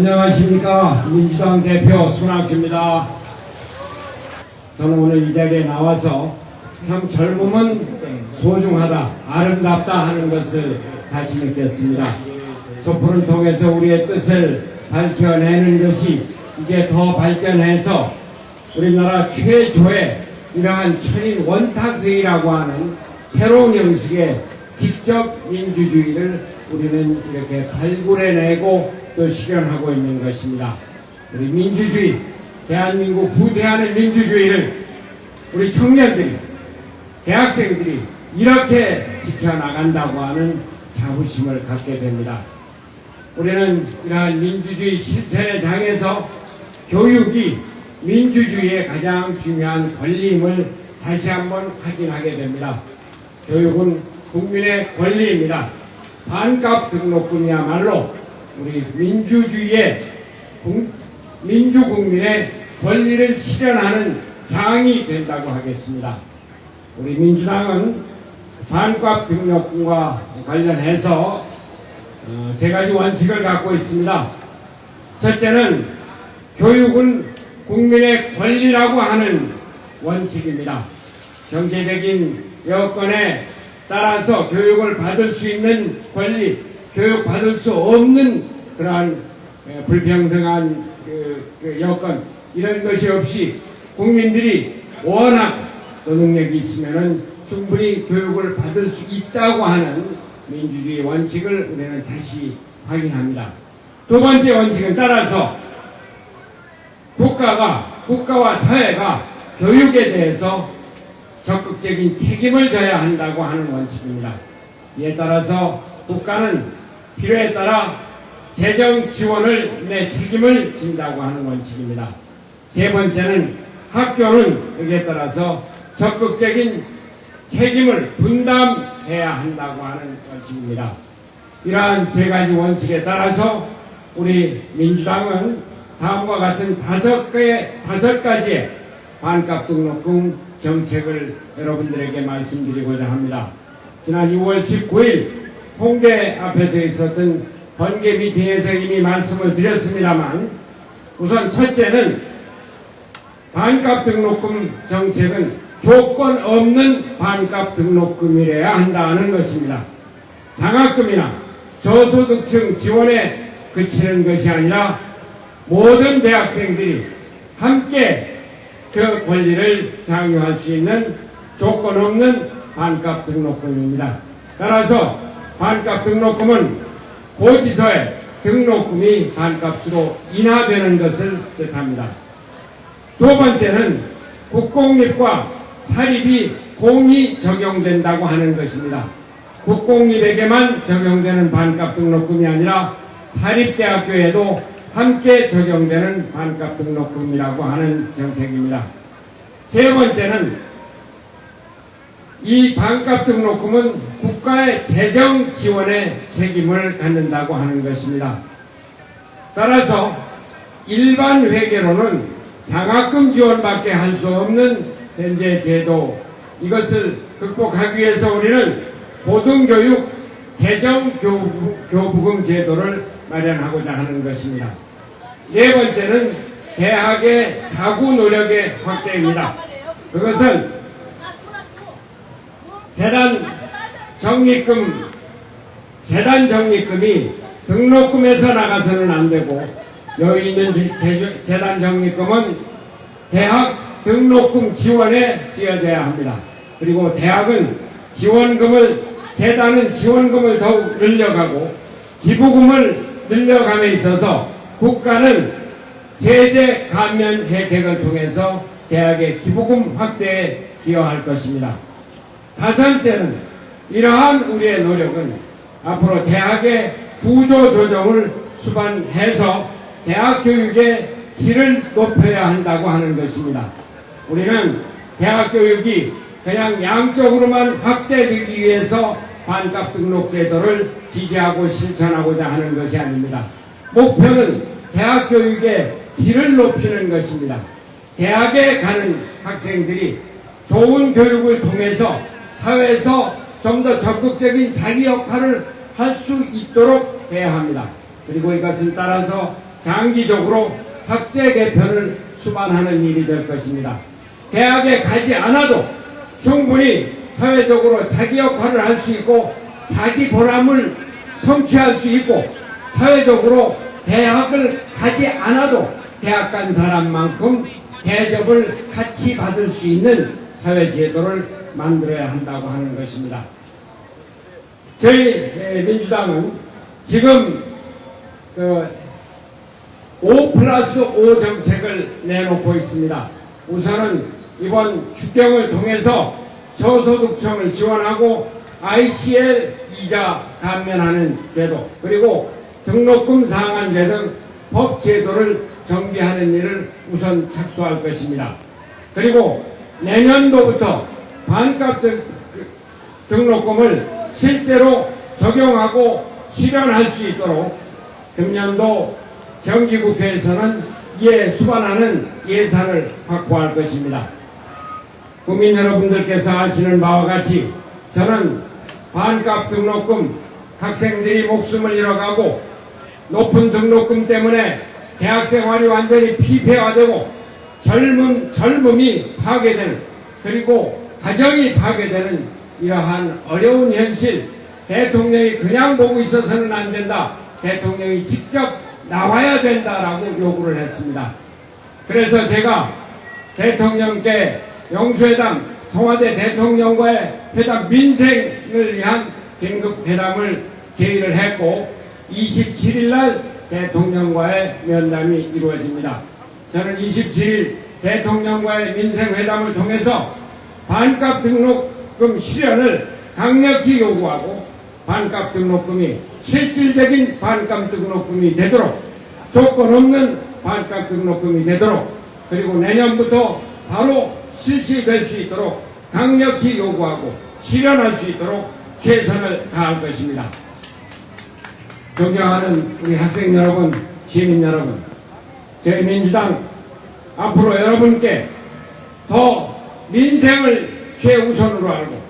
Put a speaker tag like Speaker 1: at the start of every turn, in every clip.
Speaker 1: 안녕하십니까. 민주당 대표 손학규입니다. 저는 오늘 이 자리에 나와서 참 젊음은 소중하다, 아름답다 하는 것을 다시 느꼈습니다. 촛불을 통해서 우리의 뜻을 밝혀내는 것이 이제 더 발전해서 우리나라 최초의 이러한 천인 원탁회의라고 하는 새로운 형식의 직접 민주주의를 우리는 이렇게 발굴해내고 또 실현하고 있는 것입니다. 우리 민주주의, 대한민국 부대하는 민주주의를 우리 청년들이, 대학생들이 이렇게 지켜나간다고 하는 자부심을 갖게 됩니다. 우리는 이러한 민주주의 실천의 장에서 교육이 민주주의의 가장 중요한 권리임을 다시 한번 확인하게 됩니다. 교육은 국민의 권리입니다. 반값 등록금이야말로 우리 민주주의의 민주국민의 권리를 실현하는 장이 된다고 하겠습니다. 우리 민주당은 반값 등록금과 관련해서 세 가지 원칙을 갖고 있습니다. 첫째는 교육은 국민의 권리라고 하는 원칙입니다. 경제적인 여건에 따라서 교육을 받을 수 있는 권리, 교육받을 수 없는 그러한 불평등한 여건, 이런 것이 없이 국민들이 워낙 또 능력이 있으면 충분히 교육을 받을 수 있다고 하는 민주주의 원칙을 우리는 다시 확인합니다. 두 번째 원칙은 따라서 국가와 사회가 교육에 대해서 적극적인 책임을 져야 한다고 하는 원칙입니다. 이에 따라서 국가는 필요에 따라 재정 지원을 내 책임을 진다고 하는 원칙입니다. 세 번째는 학교는 여기에 따라서 적극적인 책임을 분담해야 한다고 하는 원칙입니다. 이러한 세 가지 원칙에 따라서 우리 민주당은 다음과 같은 다섯 가지의 반값 등록금 정책을 여러분들에게 말씀드리고자 합니다. 지난 6월 19일 홍대 앞에서 있었던 번개 미팅에서 이미 말씀을 드렸습니다만, 우선 첫째는 반값 등록금 정책은 조건 없는 반값 등록금이래야 한다는 것입니다. 장학금이나 저소득층 지원에 그치는 것이 아니라 모든 대학생들이 함께 그 권리를 강요할 수 있는 조건 없는 반값 등록금입니다. 따라서 반값 등록금은 고지서에 등록금이 반값으로 인하되는 것을 뜻합니다. 두 번째는 국공립과 사립이 공이 적용된다고 하는 것입니다. 국공립에게만 적용되는 반값 등록금이 아니라 사립대학교에도 함께 적용되는 반값 등록금이라고 하는 정책입니다. 세 번째는 이 반값 등록금은 국가의 재정 지원에 책임을 갖는다고 하는 것입니다. 따라서 일반 회계로는 장학금 지원밖에 할 수 없는 현재 제도, 이것을 극복하기 위해서 우리는 고등교육 재정 교부금 제도를 마련하고자 하는 것입니다. 네 번째는 대학의 자구 노력의 확대입니다. 그것은 재단 적립금이 등록금에서 나가서는 안 되고, 여기 있는 재단 적립금은 대학 등록금 지원에 쓰여져야 합니다. 그리고 대학은 재단은 지원금을 더욱 늘려가고 기부금을 늘려감에 있어서 국가는 세제 감면 혜택을 통해서 대학의 기부금 확대에 기여할 것입니다. 다섯째는 이러한 우리의 노력은 앞으로 대학의 구조 조정을 수반해서 대학 교육의 질을 높여야 한다고 하는 것입니다. 우리는 대학 교육이 그냥 양적으로만 확대되기 위해서 반값 등록 제도를 지지하고 실천하고자 하는 것이 아닙니다. 목표는 대학 교육의 질을 높이는 것입니다. 대학에 가는 학생들이 좋은 교육을 통해서 사회에서 좀 더 적극적인 자기 역할을 할 수 있도록 해야 합니다. 그리고 이것을 따라서 장기적으로 학제 개편을 수반하는 일이 될 것입니다. 대학에 가지 않아도 충분히 사회적으로 자기 역할을 할 수 있고 자기 보람을 성취할 수 있고 사회적으로 대학을 가지 않아도 대학 간 사람만큼 대접을 같이 받을 수 있는 사회제도를 만들어야 한다고 하는 것입니다. 저희 민주당은 지금 5+5 정책을 내놓고 있습니다. 우선은 이번 추경을 통해서 저소득층을 지원하고 ICL 이자 감면하는 제도, 그리고 등록금 상한제 등 법제도를 정비하는 일을 우선 착수할 것입니다. 그리고 내년도부터 반값 등록금을 실제로 적용하고 실현할 수 있도록 금년도 정기국회에서는 이에 수반하는 예산을 확보할 것입니다. 국민 여러분들께서 아시는 바와 같이 저는 반값 등록금, 학생들이 목숨을 잃어가고 높은 등록금 때문에 대학생활이 완전히 피폐화되고 젊음이 파괴되는, 그리고 가정이 파괴되는 이러한 어려운 현실, 대통령이 그냥 보고 있어서는 안 된다, 대통령이 직접 나와야 된다라고 요구를 했습니다. 그래서 제가 대통령께 영수회담, 청와대 대통령과의 회담, 민생을 위한 긴급회담을 제의를 했고 27일 날 대통령과의 면담이 이루어집니다. 저는 27일 대통령과의 민생회담을 통해서 반값 등록금 실현을 강력히 요구하고 반값 등록금이 실질적인 반값 등록금이 되도록, 조건 없는 반값 등록금이 되도록, 그리고 내년부터 바로 실시될 수 있도록 강력히 요구하고 실현할 수 있도록 최선을 다할 것입니다. 존경하는 우리 학생 여러분, 시민 여러분, 저희 민주당 앞으로 여러분께 더 민생을 최우선으로 알고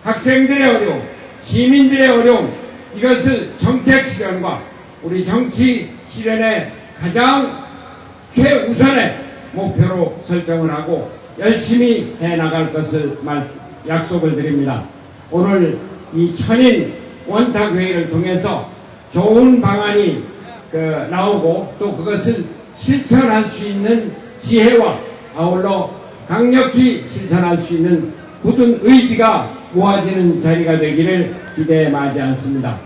Speaker 1: 학생들의 어려움, 시민들의 어려움, 이것을 정책 실현과 우리 정치 실현의 가장 최우선의 목표로 설정을 하고 열심히 해나갈 것을 약속을 드립니다. 오늘 이 천인 원탁회의를 통해서 좋은 방안이 나오고 또 그것을 실천할 수 있는 지혜와 아울러 강력히 실천할 수 있는 굳은 의지가 모아지는 자리가 되기를 기대에 마지 않습니다.